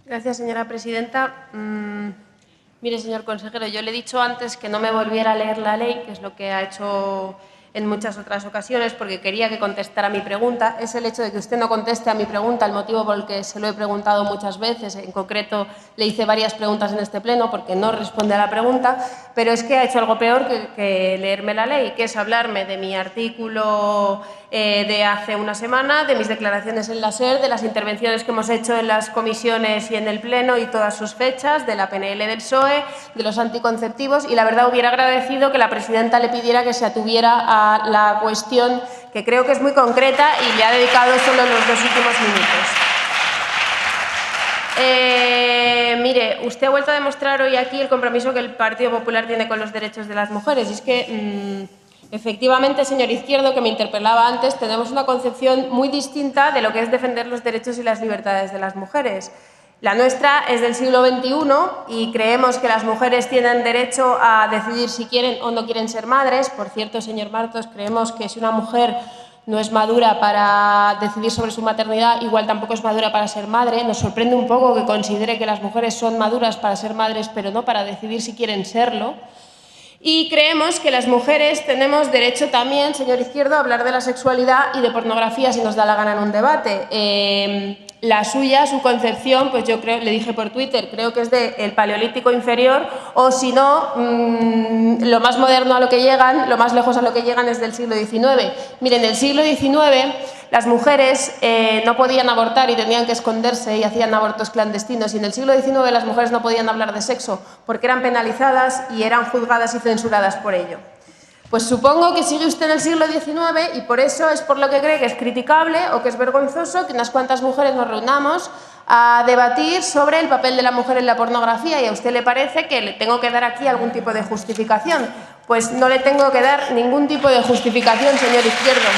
Gracias, señora presidenta. Mire, señor consejero, yo le he dicho antes que no me volviera a leer la ley, que es lo que ha hecho en muchas otras ocasiones, porque quería que contestara a mi pregunta. Es el hecho de que usted no conteste a mi pregunta el motivo por el que se lo he preguntado muchas veces. En concreto, le hice varias preguntas en este pleno porque no responde a la pregunta, pero es que ha hecho algo peor que leerme la ley, que es hablarme de mi artículo de hace una semana, de mis declaraciones en la SER, de las intervenciones que hemos hecho en las comisiones y en el pleno y todas sus fechas, de la PNL del PSOE, de los anticonceptivos, y la verdad hubiera agradecido que la presidenta le pidiera que se atuviera a la cuestión, que creo que es muy concreta y le ha dedicado solo los 2 últimos minutos. Mire, usted ha vuelto a demostrar hoy aquí el compromiso que el Partido Popular tiene con los derechos de las mujeres. Y es que, efectivamente, señor Izquierdo, que me interpelaba antes, tenemos una concepción muy distinta de lo que es defender los derechos y las libertades de las mujeres. La nuestra es del siglo XXI y creemos que las mujeres tienen derecho a decidir si quieren o no quieren ser madres. Por cierto, señor Martos, creemos que si una mujer no es madura para decidir sobre su maternidad, igual tampoco es madura para ser madre. Nos sorprende un poco que considere que las mujeres son maduras para ser madres, pero no para decidir si quieren serlo. Y creemos que las mujeres tenemos derecho también, señor Izquierdo, a hablar de la sexualidad y de pornografía si nos da la gana en un debate. La suya, su concepción, pues yo creo, le dije por Twitter, creo que es del Paleolítico inferior, o si no, lo más moderno a lo que llegan, lo más lejos a lo que llegan es del siglo XIX. Miren, en el siglo XIX las mujeres no podían abortar y tenían que esconderse y hacían abortos clandestinos. Y en el siglo XIX las mujeres no podían hablar de sexo porque eran penalizadas y eran juzgadas y censuradas por ello. Pues supongo que sigue usted en el siglo XIX y por eso es por lo que cree que es criticable o que es vergonzoso que unas cuantas mujeres nos reunamos a debatir sobre el papel de la mujer en la pornografía, y a usted le parece que le tengo que dar aquí algún tipo de justificación. Pues no le tengo que dar ningún tipo de justificación, señor Izquierdo.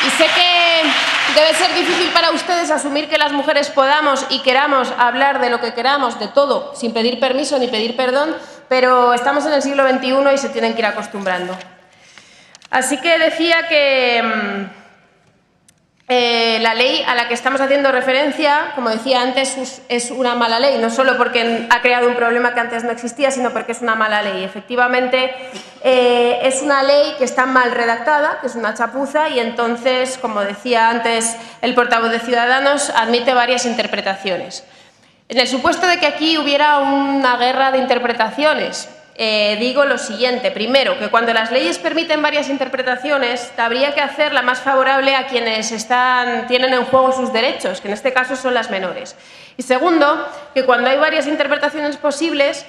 Y sé que debe ser difícil para ustedes asumir que las mujeres podamos y queramos hablar de lo que queramos, de todo, sin pedir permiso ni pedir perdón, pero estamos en el siglo XXI y se tienen que ir acostumbrando. Así que decía que la ley a la que estamos haciendo referencia, como decía antes, es una mala ley, no solo porque ha creado un problema que antes no existía, sino porque es una mala ley. Efectivamente, es una ley que está mal redactada, que es una chapuza, y entonces, como decía antes el portavoz de Ciudadanos, admite varias interpretaciones. En el supuesto de que aquí hubiera una guerra de interpretaciones, digo lo siguiente. Primero, que cuando las leyes permiten varias interpretaciones, habría que hacer la más favorable a quienes tienen en juego sus derechos, que en este caso son las menores. Y segundo, que cuando hay varias interpretaciones posibles,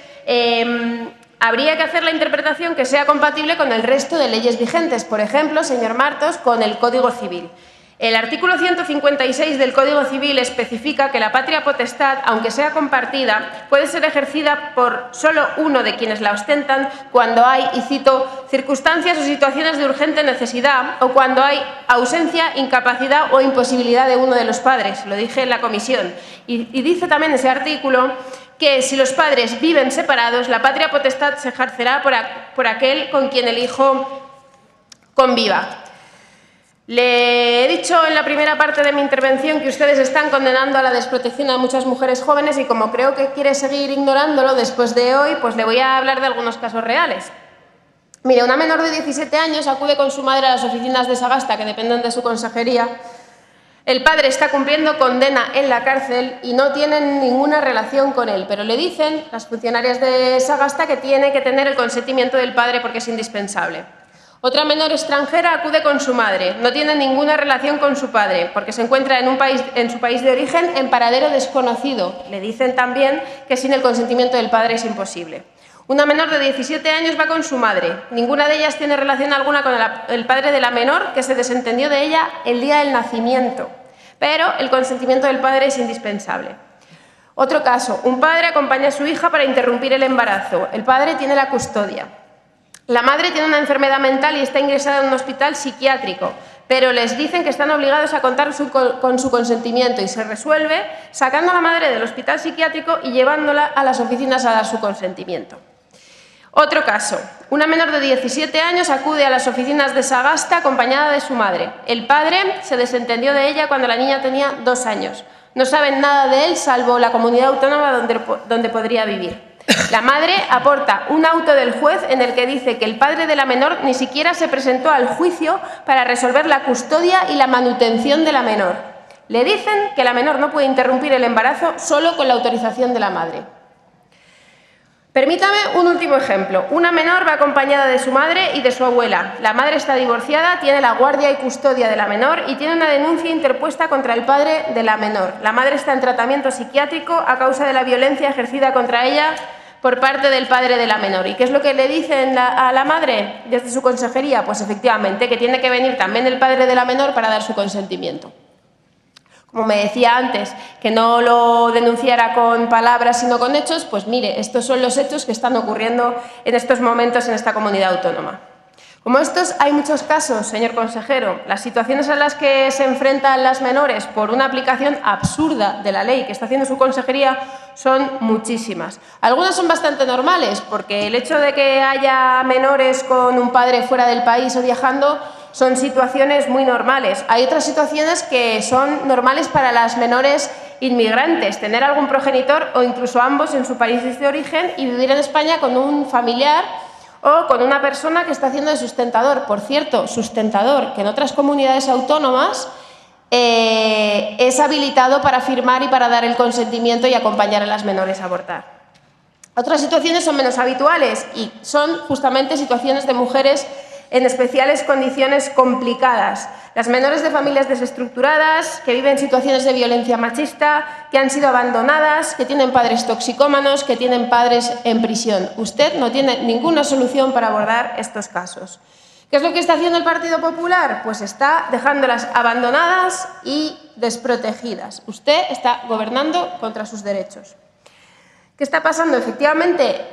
habría que hacer la interpretación que sea compatible con el resto de leyes vigentes. Por ejemplo, señor Martos, con el Código Civil. El artículo 156 del Código Civil especifica que la patria potestad, aunque sea compartida, puede ser ejercida por solo uno de quienes la ostentan cuando hay, y cito, circunstancias o situaciones de urgente necesidad o cuando hay ausencia, incapacidad o imposibilidad de uno de los padres. Lo dije en la comisión. Y dice también ese artículo que si los padres viven separados, la patria potestad se ejercerá por aquel con quien el hijo conviva. Le he dicho en la primera parte de mi intervención que ustedes están condenando a la desprotección a muchas mujeres jóvenes, y como creo que quiere seguir ignorándolo después de hoy, pues le voy a hablar de algunos casos reales. Mire, una menor de 17 años acude con su madre a las oficinas de Sagasta, que dependen de su consejería. El padre está cumpliendo condena en la cárcel y no tienen ninguna relación con él, pero le dicen las funcionarias de Sagasta que tiene que tener el consentimiento del padre porque es indispensable. Otra menor extranjera acude con su madre. No tiene ninguna relación con su padre porque se encuentra en su país de origen en paradero desconocido. Le dicen también que sin el consentimiento del padre es imposible. Una menor de 17 años va con su madre. Ninguna de ellas tiene relación alguna con el padre de la menor, que se desentendió de ella el día del nacimiento. Pero el consentimiento del padre es indispensable. Otro caso. Un padre acompaña a su hija para interrumpir el embarazo. El padre tiene la custodia. La madre tiene una enfermedad mental y está ingresada en un hospital psiquiátrico, pero les dicen que están obligados a contar con su consentimiento, y se resuelve sacando a la madre del hospital psiquiátrico y llevándola a las oficinas a dar su consentimiento. Otro caso. Una menor de 17 años acude a las oficinas de Sagasta acompañada de su madre. El padre se desentendió de ella cuando la niña tenía 2 años. No saben nada de él, salvo la comunidad autónoma donde podría vivir. La madre aporta un auto del juez en el que dice que el padre de la menor ni siquiera se presentó al juicio para resolver la custodia y la manutención de la menor. Le dicen que la menor no puede interrumpir el embarazo solo con la autorización de la madre. Permítame un último ejemplo. Una menor va acompañada de su madre y de su abuela. La madre está divorciada, tiene la guardia y custodia de la menor y tiene una denuncia interpuesta contra el padre de la menor. La madre está en tratamiento psiquiátrico a causa de la violencia ejercida contra ella por parte del padre de la menor. ¿Y qué es lo que le dicen a la madre desde su consejería? Pues efectivamente que tiene que venir también el padre de la menor para dar su consentimiento. Como me decía antes, que no lo denunciara con palabras sino con hechos, pues mire, estos son los hechos que están ocurriendo en estos momentos en esta comunidad autónoma. Como estos hay muchos casos, señor consejero. Las situaciones a las que se enfrentan las menores por una aplicación absurda de la ley que está haciendo su consejería son muchísimas. Algunas son bastante normales, porque el hecho de que haya menores con un padre fuera del país o viajando son situaciones muy normales. Hay otras situaciones que son normales para las menores inmigrantes, tener algún progenitor o incluso ambos en su país de origen y vivir en España con un familiar o con una persona que está haciendo de sustentador. Por cierto, sustentador, que en otras comunidades autónomas es habilitado para firmar y para dar el consentimiento y acompañar a las menores a abortar. Otras situaciones son menos habituales y son justamente situaciones de mujeres en especiales condiciones complicadas. Las menores de familias desestructuradas, que viven situaciones de violencia machista, que han sido abandonadas, que tienen padres toxicómanos, que tienen padres en prisión. Usted no tiene ninguna solución para abordar estos casos. ¿Qué es lo que está haciendo el Partido Popular? Pues está dejándolas abandonadas y desprotegidas. Usted está gobernando contra sus derechos. ¿Qué está pasando? Efectivamente,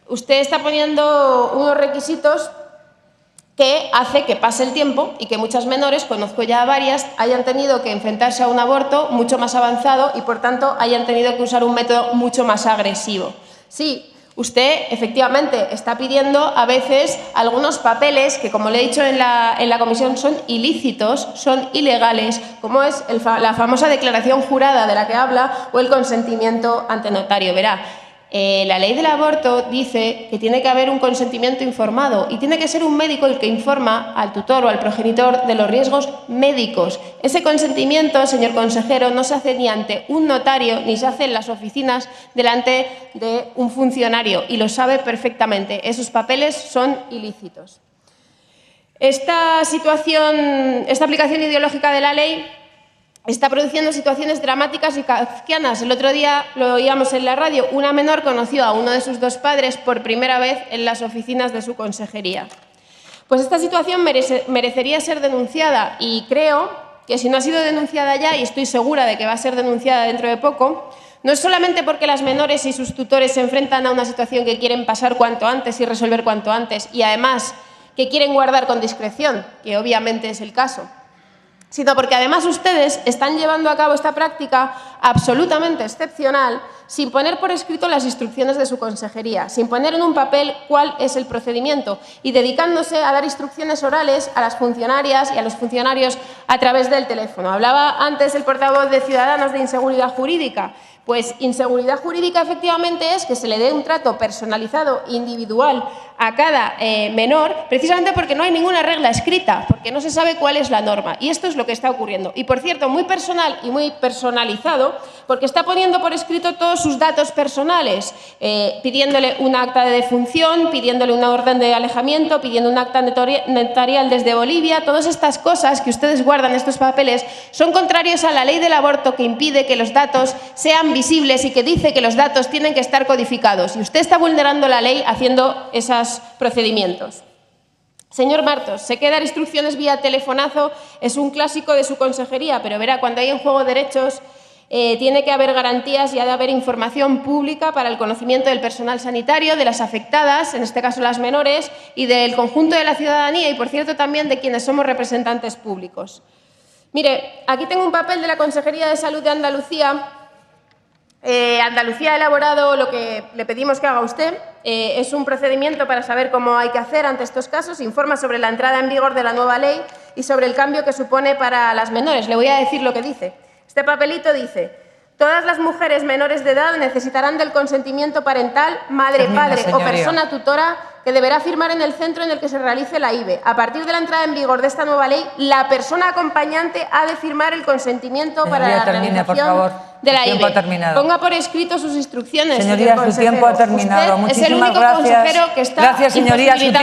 usted está poniendo unos requisitos que hace que pase el tiempo y que muchas menores, conozco ya varias, hayan tenido que enfrentarse a un aborto mucho más avanzado y, por tanto, hayan tenido que usar un método mucho más agresivo. Sí, usted, efectivamente, está pidiendo a veces algunos papeles que, como le he dicho en la comisión, son ilícitos, son ilegales, como es la famosa declaración jurada de la que habla o el consentimiento ante notario. Verá, la ley del aborto dice que tiene que haber un consentimiento informado y tiene que ser un médico el que informa al tutor o al progenitor de los riesgos médicos. Ese consentimiento, señor consejero, no se hace ni ante un notario ni se hace en las oficinas delante de un funcionario y lo sabe perfectamente. Esos papeles son ilícitos. Esta aplicación ideológica de la ley está produciendo situaciones dramáticas y kafkianas. El otro día lo oíamos en la radio. Una menor conoció a uno de sus 2 padres por primera vez en las oficinas de su consejería. Pues esta situación merecería ser denunciada y creo que si no ha sido denunciada ya, y estoy segura de que va a ser denunciada dentro de poco, no es solamente porque las menores y sus tutores se enfrentan a una situación que quieren pasar cuanto antes y resolver cuanto antes y además que quieren guardar con discreción, que obviamente es el caso, sino porque además ustedes están llevando a cabo esta práctica absolutamente excepcional sin poner por escrito las instrucciones de su consejería, sin poner en un papel cuál es el procedimiento y dedicándose a dar instrucciones orales a las funcionarias y a los funcionarios a través del teléfono. Hablaba antes el portavoz de Ciudadanos de inseguridad jurídica. Pues inseguridad jurídica efectivamente es que se le dé un trato personalizado, individual a cada menor, precisamente porque no hay ninguna regla escrita, porque no se sabe cuál es la norma. Y esto es lo que está ocurriendo. Y, por cierto, muy personal y muy personalizado, porque está poniendo por escrito todos sus datos personales, pidiéndole un acta de defunción, pidiéndole una orden de alejamiento, pidiendo un acta notarial desde Bolivia. Todas estas cosas que ustedes guardan, estos papeles, son contrarios a la ley del aborto que impide que los datos sean visibles y que dice que los datos tienen que estar codificados. Y usted está vulnerando la ley haciendo esos procedimientos. Señor Martos, sé que dar instrucciones vía telefonazo es un clásico de su consejería, pero verá, cuando hay en juego derechos, tiene que haber garantías y ha de haber información pública para el conocimiento del personal sanitario, de las afectadas, en este caso las menores, y del conjunto de la ciudadanía y, por cierto, también de quienes somos representantes públicos. Mire, aquí tengo un papel de la Consejería de Salud de Andalucía. Andalucía ha elaborado lo que le pedimos que haga usted es un procedimiento para saber cómo hay que hacer ante estos casos, informa sobre la entrada en vigor de la nueva ley y sobre el cambio que supone para las menores. Le voy a decir lo que dice. Este papelito dice: todas las mujeres menores de edad necesitarán del consentimiento parental, madre, padre o persona tutora que deberá firmar en el centro en el que se realice la IVE. A partir de la entrada en vigor de esta nueva ley, la persona acompañante ha de firmar el consentimiento para la realización de la IVE. Ponga por escrito sus instrucciones. Señoría, su tiempo ha terminado. Usted es el único consejero que está imposibilitando.